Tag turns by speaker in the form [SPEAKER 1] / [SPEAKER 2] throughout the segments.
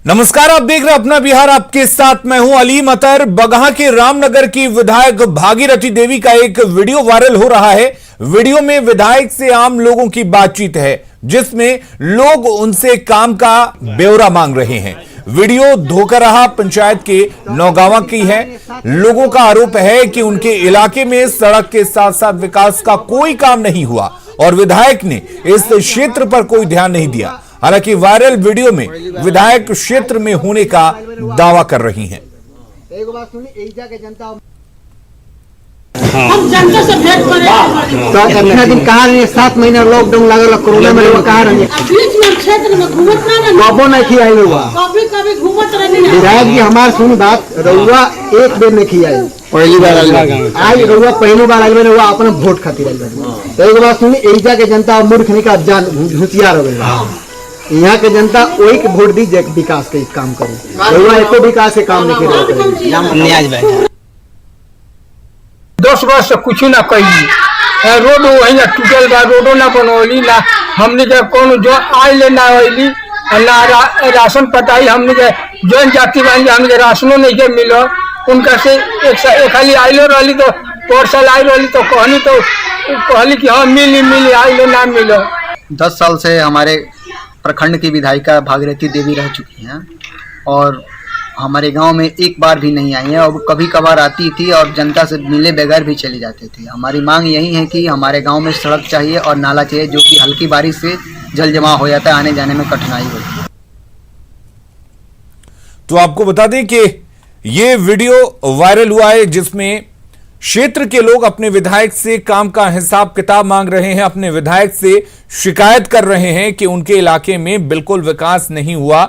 [SPEAKER 1] नमस्कार, आप देख रहे हैं अपना बिहार, आपके साथ मैं हूं अली मतर। बगहा के रामनगर की विधायक भागीरथी देवी का एक वीडियो वायरल हो रहा है। वीडियो में विधायक से आम लोगों की बातचीत है, जिसमें लोग उनसे काम का ब्यौरा मांग रहे हैं। वीडियो धोकराहा पंचायत के नौगांवा की है। लोगों का आरोप है कि उनके इलाके में सड़क के साथ साथ विकास का कोई काम नहीं हुआ और विधायक ने इस क्षेत्र पर कोई ध्यान नहीं दिया। हालांकि वायरल वीडियो में विधायक क्षेत्र में होने का दावा कर रही हैं।
[SPEAKER 2] हम जनता से भेंट करे
[SPEAKER 3] इतना दिन कहाँ रहे? 7 महीना लॉकडाउन लागल, कोरोना में कहाँ रहे?
[SPEAKER 2] बीच में क्षेत्र में घूमत ना
[SPEAKER 3] कबो नहीं खियाई हुआ।
[SPEAKER 2] कभी कभी घूमत रहने
[SPEAKER 3] विधायक जी हमार सुन बात, रउआ एक बेर नहीं खियाई, पहली बार आई रउआ, पहली बार आई रउआ अपना वोट खातिर आई। तो एक बात सुनी, एजा के जनता मूर्ख नहीं का जान होशियार हो गई। यहाँ के जनता वही के वोट दी विकास के काम करे, रउआ एको विकास के काम नहीं करे।
[SPEAKER 4] 10 वर्ष से कुछ ना कही, रोड वही ना टूटल बा, रोडो ना बनौली ना, हमने के कौन जो आइले ना आइली ना राशन पटाई, हमने के जौन जाति बानी हमने राशनो नहीं के मिलो। उनका से एक खाली आइलो रही तो पर साल आई रही तो कहली कि हाँ मिली आइलो ना मिलो।
[SPEAKER 5] 10 साल से हमारे प्रखंड की विधायिका भागीरथी देवी रह चुकी हैं और हमारे गांव में एक बार भी नहीं आई है और कभी कभार आती थी और जनता से मिले बगैर भी चली जाती थी। हमारी मांग यही है कि हमारे गांव में सड़क चाहिए और नाला चाहिए, जो कि हल्की बारिश से जल जमाव हो जाता है, आने जाने में कठिनाई होती है।
[SPEAKER 1] तो आपको बता दें कि यह वीडियो वायरल हुआ है, जिसमें क्षेत्र के लोग अपने विधायक से काम का हिसाब किताब मांग रहे हैं, अपने विधायक से शिकायत कर रहे हैं कि उनके इलाके में बिल्कुल विकास नहीं हुआ।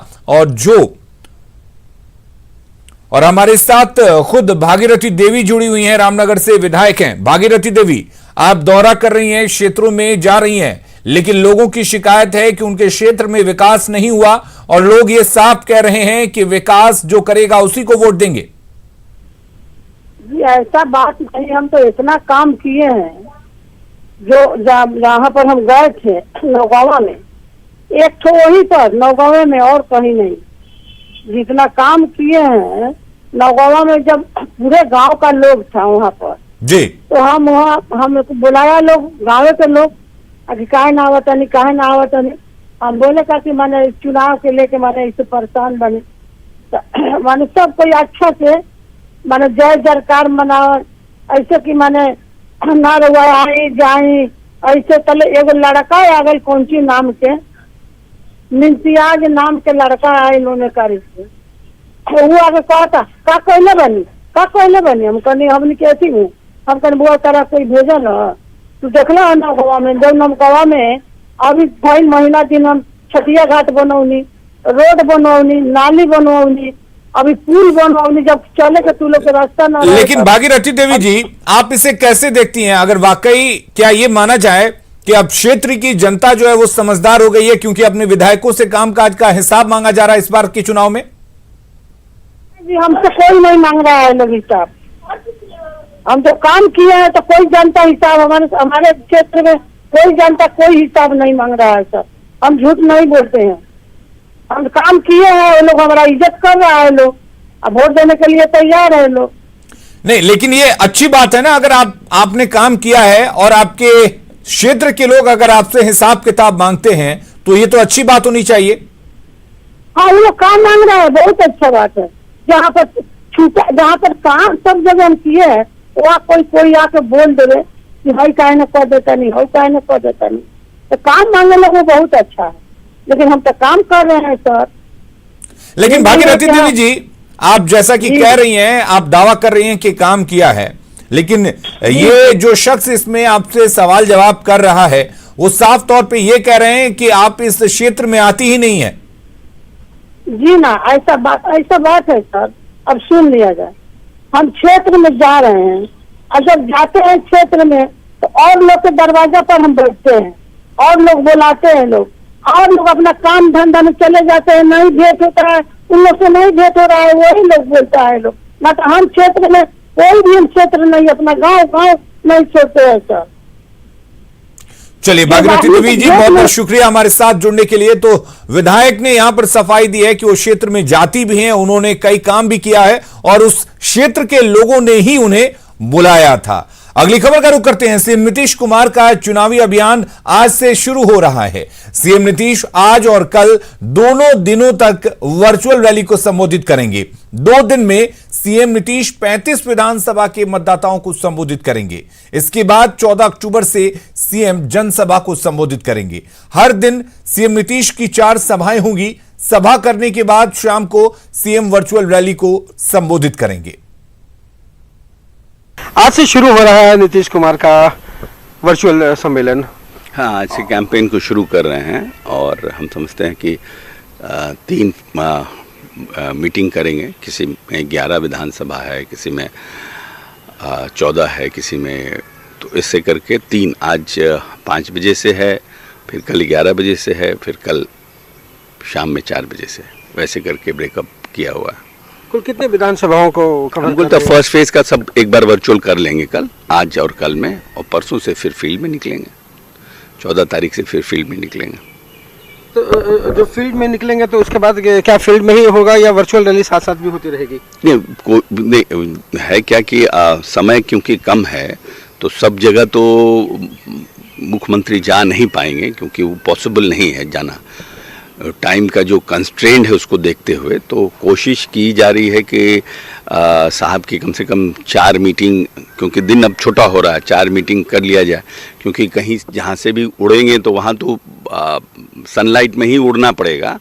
[SPEAKER 1] और हमारे साथ खुद भागीरथी देवी जुड़ी हुई हैं, रामनगर से विधायक हैं। भागीरथी देवी, आप दौरा कर रही हैं, क्षेत्रों में जा रही हैं, लेकिन लोगों की शिकायत है कि उनके क्षेत्र में विकास नहीं हुआ और लोग ये साफ कह रहे हैं कि विकास जो करेगा उसी को वोट देंगे।
[SPEAKER 6] जी ऐसा बात नहीं, हम तो इतना काम किए हैं। जो जहाँ पर हम गए थे नौगांवा में, एक तो वही पर नौगांवा में और कहीं नहीं। जितना काम किए हैं नौगांवा में, जब पूरे गांव का लोग था वहाँ पर
[SPEAKER 1] जी, तो
[SPEAKER 6] हम बुलाया लोग, गाँव के लोग, अभी काहे ना आवता नहीं। हम बोले का कि माने चुनाव के लेके माने इससे परेशान बने, माने सब कोई अच्छा से माने जय जयकार मनाओ, ऐसे कि माने ना रुआ आई जाई ऐसे। तले एगो लड़का आ गई कौनची नाम के, मिंतियाज नाम के लड़का आये इन्होंने करी से, वो आगे कहता का कहले बनी। हम कहनी हमने कैसी हूँ, हम कहने बुआ तरह कोई भेजा न, तू देखला नौगांवा में, जब नौगांवा में अभी 2 महीना दिन हम छठिया घाट बनौनी, रोड बनौनी, नाली बनौनी, अभी पुल बनौनी, जब चले के तू लोग के रास्ता ना।
[SPEAKER 1] लेकिन भागीरथी देवी जी, आप इसे कैसे देखती हैं? अगर वाकई क्या ये माना जाए कि अब क्षेत्र की जनता जो है वो समझदार हो गई है, क्योंकि अपने विधायकों से कामकाज का हिसाब मांगा जा रहा है इस बार के चुनाव में?
[SPEAKER 6] जी हमसे कोई नहीं मांग रहा है लोग हिसाब, हम तो काम किए हैं तो कोई जनता हिसाब, हमारे क्षेत्र में कोई जनता कोई हिसाब नहीं मांग रहा है सर। हम झूठ नहीं बोलते हैं, हम काम किए हैं, वो लोग हमारा इज्जत कर रहा है, लोग अब वोट देने के लिए तैयार है लोग।
[SPEAKER 1] नहीं, लेकिन ये अच्छी बात है ना, अगर आपने काम किया है और आपके क्षेत्र के लोग अगर आपसे हिसाब किताब मांगते हैं तो ये तो अच्छी बात होनी चाहिए।
[SPEAKER 6] हाँ, वो लोग काम मांग रहे हैं, बहुत अच्छा बात है। जहाँ पर छूटा, जहाँ पर काम सब जगह हम किए हैं, वहाँ कोई आके बोल देवे कि भाई काहे न कर देता नहीं, तो काम मांगने लोग वो बहुत अच्छा है, लेकिन हम तो काम कर रहे हैं सर।
[SPEAKER 1] लेकिन भागीरथी देवी जी, आप जैसा कि कह रही हैं, आप दावा कर रही हैं कि काम किया है, लेकिन ये जो शख्स इसमें आपसे सवाल जवाब कर रहा है वो साफ तौर पे ये कह रहे हैं कि आप इस क्षेत्र में आती ही नहीं है।
[SPEAKER 6] जी ना, ऐसा बात है सर। अब सुन लिया जाए, हम क्षेत्र में जा रहे हैं और जब जाते हैं क्षेत्र में तो और लोग के दरवाजा पर हम बैठते हैं और लोग बुलाते हैं लोग, और लोग अपना काम धंधा में चले जाते हैं, नहीं भेंट होता है, उन लोग से नहीं भेंट हो रहा है, वही लोग बोलता है लोग। ना तो हम क्षेत्र में कोई भी क्षेत्र नहीं, अपना गांव नहीं छोड़ते हैं सर।
[SPEAKER 1] चलिए भागीरथी देवी जी, बहुत बहुत शुक्रिया हमारे साथ जुड़ने के लिए। तो विधायक ने यहां पर सफाई दी है कि वो क्षेत्र में जाति भी हैं, उन्होंने कई काम भी किया है और उस क्षेत्र के लोगों ने ही उन्हें बुलाया था। अगली खबर का रुख करते हैं। सीएम नीतीश कुमार का चुनावी अभियान आज से शुरू हो रहा है। सीएम नीतीश आज और कल दोनों दिनों तक वर्चुअल रैली को संबोधित करेंगे। 2 दिन में सीएम नीतीश 35 विधानसभा के मतदाताओं को संबोधित करेंगे। इसके बाद 14 अक्टूबर से सीएम जनसभा को संबोधित करेंगे। हर दिन सीएम नीतीश की 4 सभाएं होंगी। सभा करने के बाद शाम को सीएम वर्चुअल रैली को संबोधित करेंगे।
[SPEAKER 7] आज से शुरू हो रहा है नीतीश कुमार का वर्चुअल सम्मेलन।
[SPEAKER 8] हाँ, आज से कैंपेन को शुरू कर रहे हैं और हम समझते हैं कि 3 मीटिंग करेंगे। किसी में 11 विधानसभा है, किसी में 14 है, किसी में, तो इससे करके 3 आज 5 बजे से है, फिर कल 11 बजे से है, फिर कल शाम में 4 बजे से, वैसे करके ब्रेकअप किया हुआ है।
[SPEAKER 7] कुल कितने विधानसभाओं को
[SPEAKER 8] हमको तो फर्स्ट फेज का सब एक बार वर्चुअल कर लेंगे कल, आज और कल में, और परसों से फिर फील्ड में निकलेंगे। 14 तारीख से फिर फील्ड में निकलेंगे।
[SPEAKER 7] तो जो फील्ड में निकलेंगे तो उसके बाद क्या फील्ड में ही होगा या वर्चुअल रैली साथ साथ भी होती रहेगी?
[SPEAKER 8] नहीं है क्या कि समय क्योंकि कम है तो सब जगह तो मुख्यमंत्री जा नहीं पाएंगे, क्योंकि वो पॉसिबल नहीं है जाना। टाइम का जो कंस्ट्रेंट है उसको देखते हुए तो कोशिश की जा रही है कि साहब की कम से कम 4 मीटिंग, क्योंकि दिन अब छोटा हो रहा है, 4 मीटिंग कर लिया जाए। क्योंकि कहीं जहाँ से भी उड़ेंगे तो वहाँ तो सनलाइट में ही उड़ना पड़ेगा।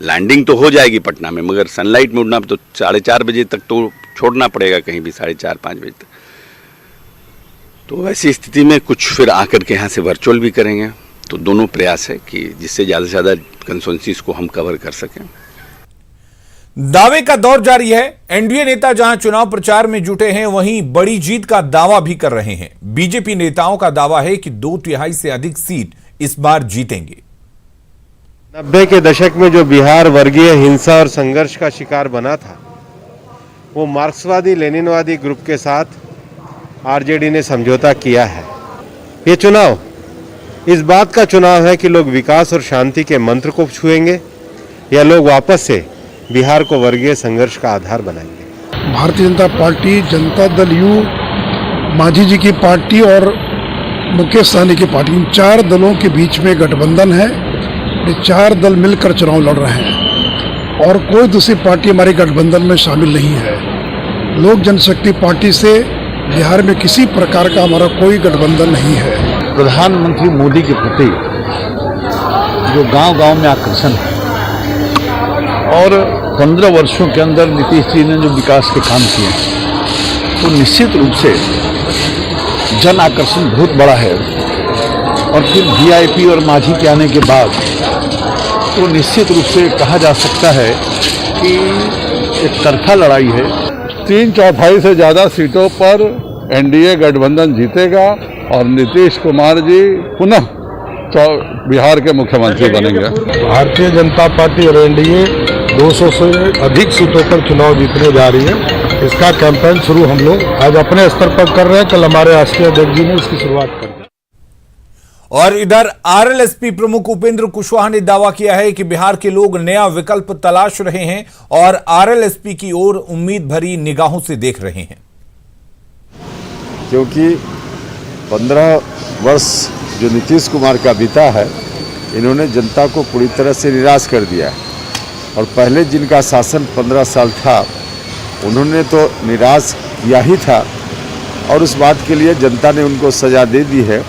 [SPEAKER 8] लैंडिंग तो हो जाएगी पटना में, मगर सनलाइट में उड़ना तो 4:30 बजे तक तो छोड़ना पड़ेगा कहीं भी, 4:30-5 बजे तक। तो ऐसी स्थिति में कुछ फिर आकर के यहाँ से वर्चुअल भी करेंगे। तो दोनों प्रयास है कि जिससे ज़्यादा से ज़्यादा कंस्टिट्यूएंसीज को हम कवर कर सकें।
[SPEAKER 1] दावे का दौर जारी है। एनडीए नेता जहां चुनाव प्रचार में जुटे हैं, वहीं बड़ी जीत का दावा भी कर रहे हैं। बीजेपी नेताओं का दावा है कि 2/3 से अधिक सीट इस बार जीतेंगे।
[SPEAKER 9] 90 के दशक में जो बिहार वर्गीय हिंसा और संघर्ष का शिकार बना था, वो मार्क्सवादी लेनिनवादी ग्रुप के साथ आरजेडी ने समझौता किया है। ये चुनाव इस बात का चुनाव है कि लोग विकास और शांति के मंत्र को छुएंगे या लोग वापस से बिहार को वर्गीय संघर्ष का आधार बनाएंगे।
[SPEAKER 10] भारतीय जनता पार्टी, जनता दल यू, मांझी जी की पार्टी और मुकेश सहनी की पार्टी, इन 4 दलों के बीच में गठबंधन है। ये 4 दल मिलकर चुनाव लड़ रहे हैं और कोई दूसरी पार्टी हमारे गठबंधन में शामिल नहीं है। लोक जनशक्ति पार्टी से बिहार में किसी प्रकार का हमारा कोई गठबंधन नहीं है।
[SPEAKER 11] प्रधानमंत्री मोदी के प्रति जो गांव-गांव में आकर्षण है और 15 वर्षों के अंदर नीतीश जी ने जो विकास के काम किए हैं, तो निश्चित रूप से जन आकर्षण बहुत बड़ा है। और फिर वीआईपी और मांझी के आने के बाद तो निश्चित रूप से कहा जा सकता है कि एक तरफा लड़ाई है।
[SPEAKER 12] 3/4 से ज़्यादा सीटों पर एनडीए गठबंधन जीतेगा और नीतीश कुमार जी पुनः बिहार के मुख्यमंत्री बनेंगे।
[SPEAKER 13] भारतीय जनता पार्टी और एनडीए 200 से अधिक सीटों पर चुनाव जीतने जा रही है। इसका कैंपेन शुरू हम लोग आज अपने स्तर पर कर रहे हैं। कल हमारे राष्ट्रीय अध्यक्ष जी ने इसकी शुरुआत कर दी।
[SPEAKER 1] और इधर आरएलएसपी प्रमुख उपेंद्र कुशवाहा ने दावा किया है कि बिहार के लोग नया विकल्प तलाश रहे हैं और आरएलएसपी की ओर उम्मीद भरी निगाहों से देख रहे हैं।
[SPEAKER 14] क्योंकि 15 वर्ष जो नीतीश कुमार का बीता है, इन्होंने जनता को पूरी तरह से निराश कर दिया है। और पहले जिनका शासन 15 साल था, उन्होंने तो निराश किया ही था और उस बात के लिए जनता ने उनको सज़ा दे दी है।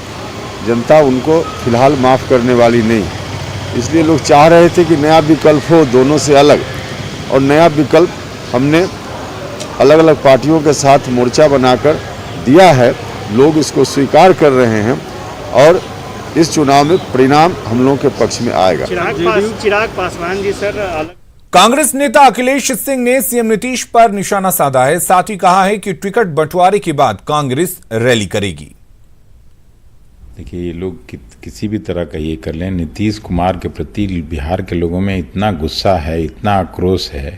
[SPEAKER 14] जनता उनको फिलहाल माफ़ करने वाली नहीं। इसलिए लोग चाह रहे थे कि नया विकल्प हो, दोनों से अलग। और नया विकल्प हमने अलग अलग पार्टियों के साथ मोर्चा बनाकर दिया है। लोग इसको स्वीकार कर रहे हैं और इस चुनाव में परिणाम हम लोगों के पक्ष में आएगा।
[SPEAKER 15] चिराग पासवान जी सर अलग।
[SPEAKER 1] कांग्रेस नेता अखिलेश सिंह ने सीएम नीतीश पर निशाना साधा है। साथ ही कहा है कि टिकट बंटवारे के बाद कांग्रेस रैली करेगी।
[SPEAKER 16] देखिए, ये लोग किसी भी तरह का ये कर लें, नीतीश कुमार के प्रति बिहार के लोगों में इतना गुस्सा है, इतना आक्रोश है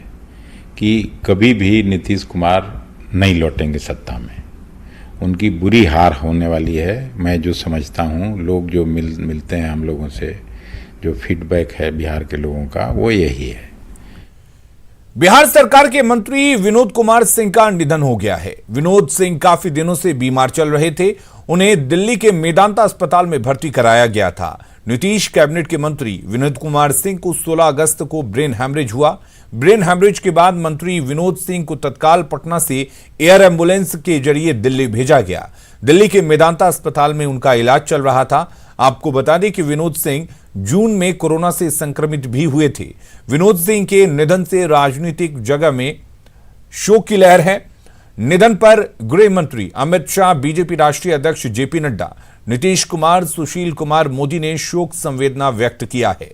[SPEAKER 16] कि कभी भी नीतीश कुमार नहीं लौटेंगे सत्ता में। उनकी बुरी हार होने वाली है। मैं जो समझता हूँ, लोग जो मिलते हैं हम लोगों से, जो फीडबैक है बिहार के लोगों का, वो यही है।
[SPEAKER 1] बिहार सरकार के मंत्री विनोद कुमार सिंह का निधन हो गया है। विनोद सिंह काफी दिनों से बीमार चल रहे थे। उन्हें दिल्ली के मेदांता अस्पताल में भर्ती कराया गया था। नीतीश कैबिनेट के मंत्री विनोद कुमार सिंह को 16 अगस्त को ब्रेन हैमरेज हुआ। ब्रेन हैमरेज के बाद मंत्री विनोद सिंह को तत्काल पटना से एयर एम्बुलेंस के जरिए दिल्ली भेजा गया। दिल्ली के मेदांता अस्पताल में उनका इलाज चल रहा था। आपको बता दें कि विनोद सिंह जून में कोरोना से संक्रमित भी हुए थे। विनोद सिंह के निधन से राजनीतिक जगह में शोक की लहर है। निधन पर गृह मंत्री अमित शाह, बीजेपी राष्ट्रीय अध्यक्ष जेपी नड्डा, नीतीश कुमार, सुशील कुमार मोदी ने शोक संवेदना व्यक्त किया है।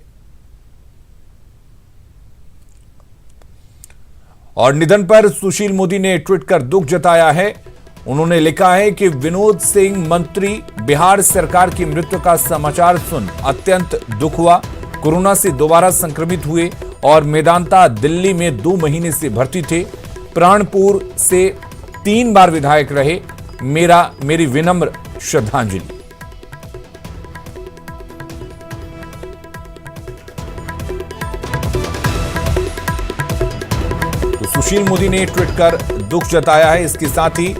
[SPEAKER 1] और निधन पर सुशील मोदी ने ट्वीट कर दुख जताया है। उन्होंने लिखा है कि विनोद सिंह मंत्री, बिहार सरकार की मृत्यु का समाचार सुन अत्यंत दुख हुआ। कोरोना से दोबारा संक्रमित हुए और मेदांता दिल्ली में 2 महीने से भर्ती थे। प्राणपुर से 3 बार विधायक रहे। मेरी विनम्र श्रद्धांजलि। तो सुशील मोदी ने ट्वीट कर दुख जताया है। इसके साथ ही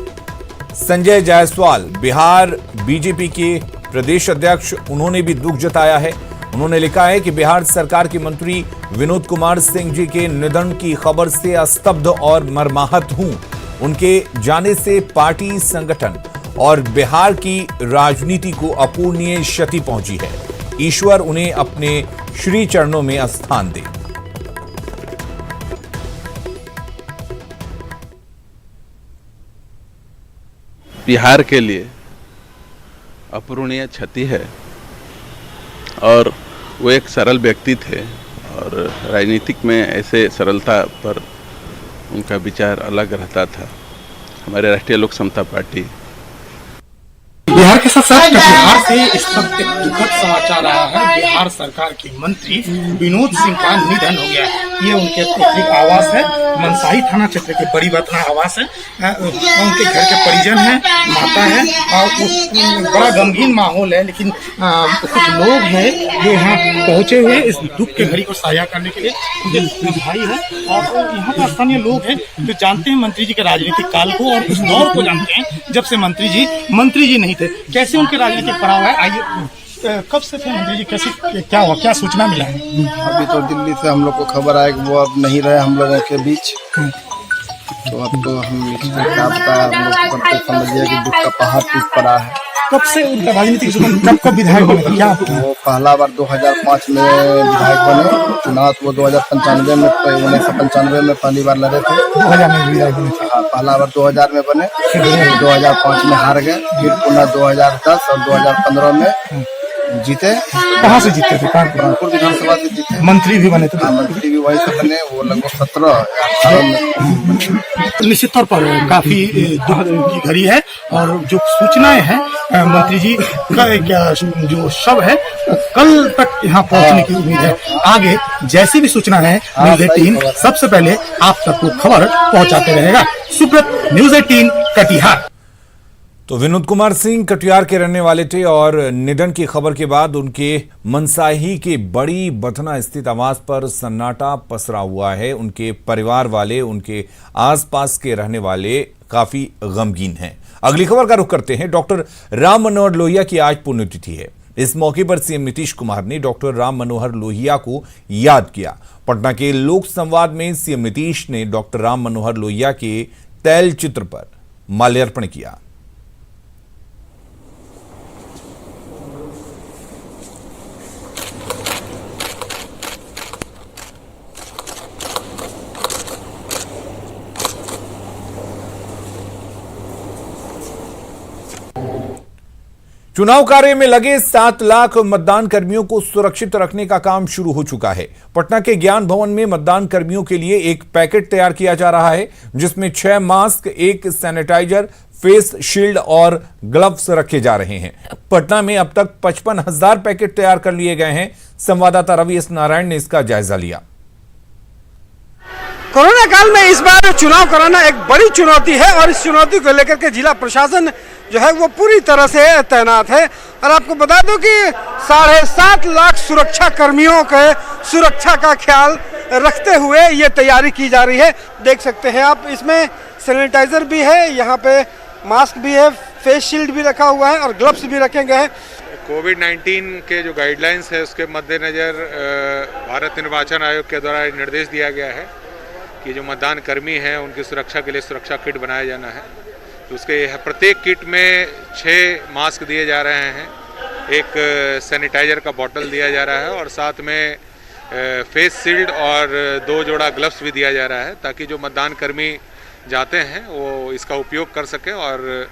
[SPEAKER 1] संजय जायसवाल, बिहार बीजेपी के प्रदेश अध्यक्ष, उन्होंने भी दुख जताया है। उन्होंने लिखा है कि बिहार सरकार के मंत्री विनोद कुमार सिंह जी के निधन की खबर से स्तब्ध और मर्माहत हूं। उनके जाने से पार्टी, संगठन और बिहार की राजनीति को अपूरणीय क्षति पहुंची है। ईश्वर उन्हें अपने श्री चरणों में स्थान दे।
[SPEAKER 17] बिहार के लिए अपूरणीय क्षति है और वो एक सरल व्यक्ति थे और राजनीतिक में ऐसे सरलता पर उनका विचार अलग रहता था। हमारे राष्ट्रीय लोक समता पार्टी
[SPEAKER 18] बिहार के साथ साथ बिहार से इस वक्त एक दुखद समाचार आया है। बिहार सरकार के मंत्री विनोद सिंह का निधन हो गया है। ये उनके पैतृक आवास है, मनसाही थाना क्षेत्र के बड़ी बतना आवास है। उनके घर के परिजन हैं, माता है और बड़ा गमगीन माहौल है। लेकिन कुछ लोग हैं जो यहाँ पहुंचे हुए इस दुख के घड़ी को साझा करने के लिए। मुझे भाई है और यहाँ के स्थानीय लोग हैं जो जानते हैं मंत्री जी के राजनीतिक काल को और उस दौर को जानते हैं जब से मंत्री जी नहीं थे। कैसे उनके राजनीतिक पड़ाव है, आइए कब से थे मंत्री जी, कैसे क्या हुआ, क्या सूचना मिला है?
[SPEAKER 19] अभी तो दिल्ली से हम लोग को खबर आया कि वो अब नहीं रहे हम लोगों के बीच। तो अब तो हम क्या बताया, हम लोग को समझिए कि दुख का पहाड़ टूट पड़ा है।
[SPEAKER 18] कब से उनका राजनीतिक जीवन, कब विधायक बने? वो
[SPEAKER 19] पहला बार 2005 में विधायक बने। चुनाव वो 1995 में 1995 में पहली बार लड़े थे।
[SPEAKER 18] 2000 में विधायक बने।
[SPEAKER 19] हाँ, पहला बार 2000 में बने, फिर 2005 में हार गए, फिर पुनः 2010 और 2015 में जीते।
[SPEAKER 18] कहाँ से जीते थे?
[SPEAKER 19] कानपुर विधानसभा से जीते।
[SPEAKER 18] मंत्री भी बने थे?
[SPEAKER 19] मंत्री भी वहीं से बने। वो लगभग 17 में।
[SPEAKER 18] निश्चित तौर पर काफी दुख की घड़ी है और जो सूचनाएं हैं मंत्री जी का जो शव है कल तक यहाँ पहुँचने की उम्मीद है। आगे जैसी भी सूचना है न्यूज़ 18 सबसे पहले आप तक को खबर पहुँचाते रहेगा। सुब्रत, न्यूज़ 18 कटिहार।
[SPEAKER 1] तो विनोद कुमार सिंह कटिहार के रहने वाले थे और निधन की खबर के बाद उनके मनसाही के बड़ी बथना स्थित आवास पर सन्नाटा पसरा हुआ है। उनके परिवार वाले, उनके आसपास के रहने वाले काफी गमगीन हैं। अगली खबर का रुख करते हैं। डॉक्टर राम मनोहर लोहिया की आज पुण्यतिथि है। इस मौके पर सीएम नीतीश कुमार ने डॉक्टर राम मनोहर लोहिया को याद किया। पटना के लोक संवाद में सीएम नीतीश ने डॉक्टर राम मनोहर लोहिया के तैल चित्र पर माल्यार्पण किया। चुनाव कार्य में लगे 7 लाख मतदान कर्मियों को सुरक्षित रखने का काम शुरू हो चुका है। पटना के ज्ञान भवन में मतदान कर्मियों के लिए एक पैकेट तैयार किया जा रहा है जिसमें 6 मास्क, 1 सैनिटाइजर, फेस शील्ड और ग्लव्स रखे जा रहे हैं। पटना में अब तक 55,000 पैकेट तैयार कर लिए गए हैं। संवाददाता रवि एस नारायण ने इसका जायजा लिया।
[SPEAKER 7] कोरोना काल में इस बार चुनाव कराना एक बड़ी चुनौती है और इस चुनौती को लेकर के जिला प्रशासन जो है वो पूरी तरह से तैनात है। और आपको बता दूं कि 7.5 लाख सुरक्षा कर्मियों के सुरक्षा का ख्याल रखते हुए ये तैयारी की जा रही है। देख सकते हैं आप, इसमें सैनिटाइजर भी है, यहाँ पे मास्क भी है, फेस शील्ड भी रखा हुआ है और ग्लव्स भी रखे गए हैं।
[SPEAKER 20] कोविड-19 के जो गाइडलाइंस है उसके मद्देनज़र भारत निर्वाचन आयोग के द्वारा निर्देश दिया गया है कि जो मतदान कर्मी हैं उनकी सुरक्षा के लिए सुरक्षा किट बनाया जाना है। तो उसके प्रत्येक किट में 6 मास्क दिए जा रहे हैं, एक सैनिटाइजर का बॉटल दिया जा रहा है और साथ में फेस शील्ड और 2 जोड़ा ग्लव्स भी दिया जा रहा है, ताकि जो मतदान कर्मी जाते हैं वो इसका उपयोग कर सकें और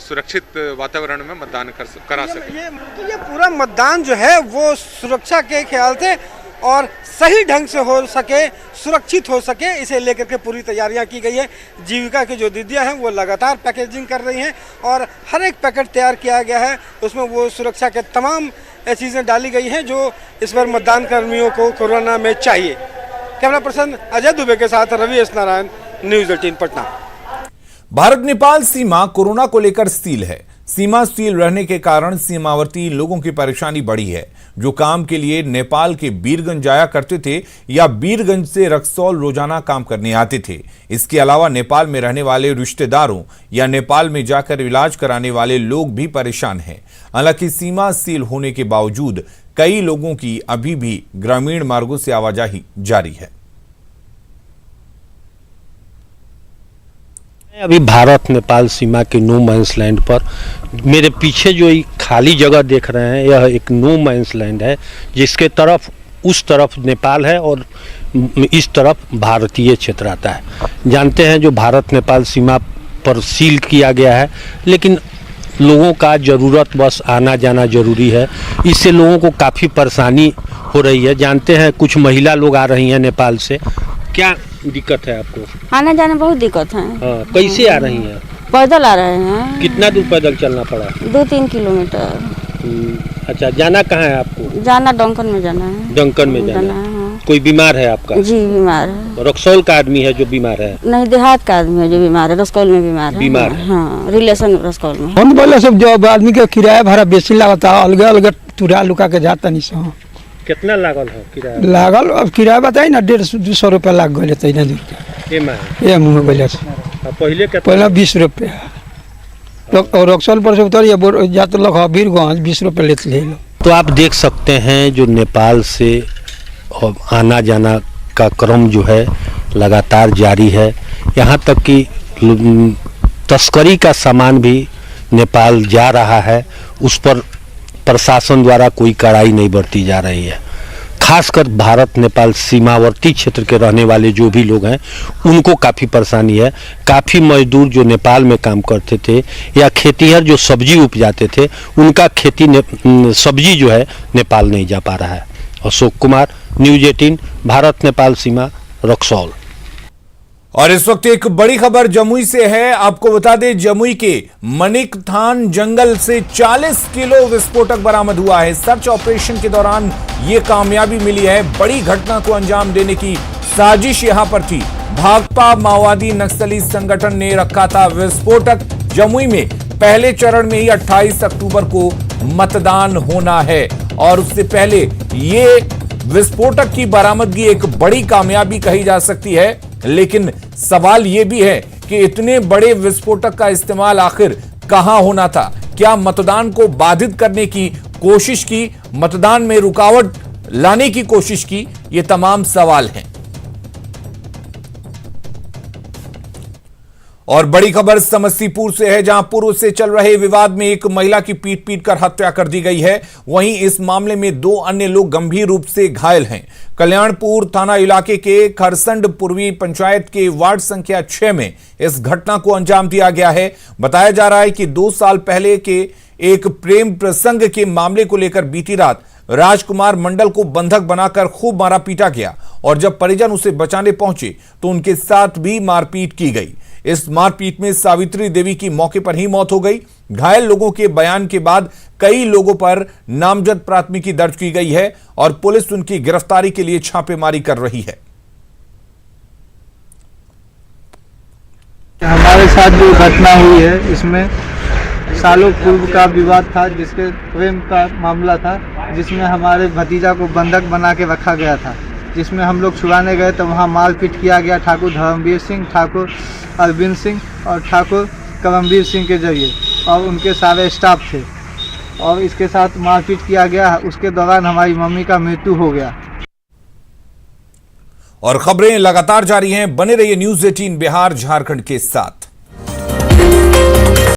[SPEAKER 20] सुरक्षित वातावरण में मतदान करा सके।
[SPEAKER 7] तो ये पूरा मतदान जो है वो सुरक्षा के ख्याल से और सही ढंग से हो सके, सुरक्षित हो सके, इसे लेकर के पूरी तैयारियां की गई है। जीविका की जो दीदियां हैं वो लगातार पैकेजिंग कर रही हैं और हर एक पैकेट तैयार किया गया है, उसमें वो सुरक्षा के तमाम चीज़ें डाली गई हैं जो इस बार मतदान कर्मियों को कोरोना में चाहिए। कैमरा पर्सन अजय दुबे के साथ रवि एस नारायण, न्यूज़ 18 पटना।
[SPEAKER 1] भारत नेपाल सीमा कोरोना को लेकर सील है। सीमा सील रहने के कारण सीमावर्ती लोगों की परेशानी बढ़ी है। जो काम के लिए नेपाल के बीरगंज जाया करते थे या बीरगंज से रक्सौल रोजाना काम करने आते थे। इसके अलावा नेपाल में रहने वाले रिश्तेदारों या नेपाल में जाकर इलाज कराने वाले लोग भी परेशान हैं। हालांकि सीमा सील होने के बावजूद कई लोगों की अभी भी ग्रामीण मार्गों से आवाजाही जारी है।
[SPEAKER 21] अभी भारत नेपाल सीमा के नो मैंस लैंड पर मेरे पीछे जो खाली जगह देख रहे हैं, यह एक नो मैंस लैंड है, जिसके तरफ उस तरफ नेपाल है और इस तरफ भारतीय क्षेत्र आता है। जानते हैं जो भारत नेपाल सीमा पर सील किया गया है, लेकिन लोगों का ज़रूरत बस आना जाना जरूरी है। इससे लोगों को काफ़ी परेशानी हो रही है। जानते हैं कुछ महिला लोग आ रही हैं नेपाल से। क्या दिक्कत है आपको?
[SPEAKER 22] आने जाने बहुत दिक्कत है।
[SPEAKER 21] हाँ, कैसे आ रही हैं?
[SPEAKER 22] पैदल आ रहे हैं।
[SPEAKER 21] कितना दूर पैदल चलना पड़ा?
[SPEAKER 22] 2-3 किलोमीटर।
[SPEAKER 21] अच्छा, जाना कहाँ है आपको?
[SPEAKER 22] जाना डंकन में जाना है।
[SPEAKER 21] डंकन में जाना है। हाँ। कोई बीमार है आपका?
[SPEAKER 22] जी बीमार है।
[SPEAKER 21] रक्सौल का आदमी है जो बीमार है?
[SPEAKER 22] नहीं, देहात का आदमी है जो बीमार है, रक्सौल में बीमार है।
[SPEAKER 21] बीमार है?
[SPEAKER 22] हाँ, रिलेशन रक्सौल में।
[SPEAKER 4] हम बोले सब जो आदमी के किराया भाड़ा बेसी लगता, अलग अलग तुरा लुका के जाता नहीं सो।
[SPEAKER 21] कितना लागल है किराया?
[SPEAKER 4] लागल अब किराया बताई ना 150-200 रुपया लाग गए थे ना दूर के। ये मुँह बोले पहले 20 रुपया और रक्सौल पर से उतर जाते लोग बीरगंज 20 रुपये लेते ले लो।
[SPEAKER 21] तो आप देख सकते हैं जो नेपाल से आना जाना का क्रम जो है लगातार जारी है। यहाँ तक कि तस्करी का सामान भी नेपाल जा रहा है, उस पर प्रशासन द्वारा कोई कार्रवाई नहीं बरती जा रही है। खासकर भारत नेपाल सीमावर्ती क्षेत्र के रहने वाले जो भी लोग हैं उनको काफ़ी परेशानी है। काफ़ी मजदूर जो नेपाल में काम करते थे या खेतीहर जो सब्जी उपजाते थे, उनका खेती सब्जी जो है नेपाल नहीं जा पा रहा है। अशोक कुमार, न्यूज़ 18, भारत नेपाल सीमा, रक्सौल।
[SPEAKER 1] और इस वक्त एक बड़ी खबर जमुई से है। आपको बता दें, जमुई के मनिकथान जंगल से 40 किलो विस्फोटक बरामद हुआ है। सर्च ऑपरेशन के दौरान यह कामयाबी मिली है। बड़ी घटना को अंजाम देने की साजिश यहां पर थी। भाकपा माओवादी नक्सली संगठन ने रखा था विस्फोटक। जमुई में पहले चरण में ही 28 अक्टूबर को मतदान होना है और उससे पहले ये विस्फोटक की बरामदगी एक बड़ी कामयाबी कही जा सकती है। लेकिन सवाल यह भी है कि इतने बड़े विस्फोटक का इस्तेमाल आखिर कहां होना था? क्या मतदान को बाधित करने की कोशिश की, मतदान में रुकावट लाने की कोशिश की? ये तमाम सवाल हैं। और बड़ी खबर समस्तीपुर से है, जहां पूर्व से चल रहे विवाद में एक महिला की पीट कर हत्या कर दी गई है। वहीं इस मामले में 2 अन्य लोग गंभीर रूप से घायल हैं। कल्याणपुर थाना इलाके के खरसंड पूर्वी पंचायत के वार्ड संख्या 6 में इस घटना को अंजाम दिया गया है। बताया जा रहा है कि 2 साल पहले के एक प्रेम प्रसंग के मामले को लेकर बीती रात राजकुमार मंडल को बंधक बनाकर खूब मारा पीटा गया और जब परिजन उसे बचाने पहुंचे तो उनके साथ भी मारपीट की गई। इस मारपीट में सावित्री देवी की मौके पर ही मौत हो गई। घायल लोगों के बयान के बाद कई लोगों पर नामजद प्राथमिकी दर्ज की गई है और पुलिस उनकी गिरफ्तारी के लिए छापेमारी कर रही है।
[SPEAKER 23] हमारे साथ जो घटना हुई है इसमें
[SPEAKER 2] सालों पूर्व का विवाद था, जिसके प्रेम का मामला था, जिसमें हमारे भतीजा को बंधक बना के रखा गया था, जिसमें हम लोग छुड़ाने गए तो वहाँ मारपीट किया गया ठाकुर धर्मवीर सिंह, ठाकुर अरविंद सिंह और ठाकुर करमवीर सिंह के जरिए, और उनके सारे स्टाफ थे, और इसके साथ मारपीट किया गया। उसके दौरान हमारी मम्मी का मृत्यु हो गया।
[SPEAKER 1] और खबरें लगातार जारी हैं, बने रहिए न्यूज़ 18 बिहार झारखंड के साथ।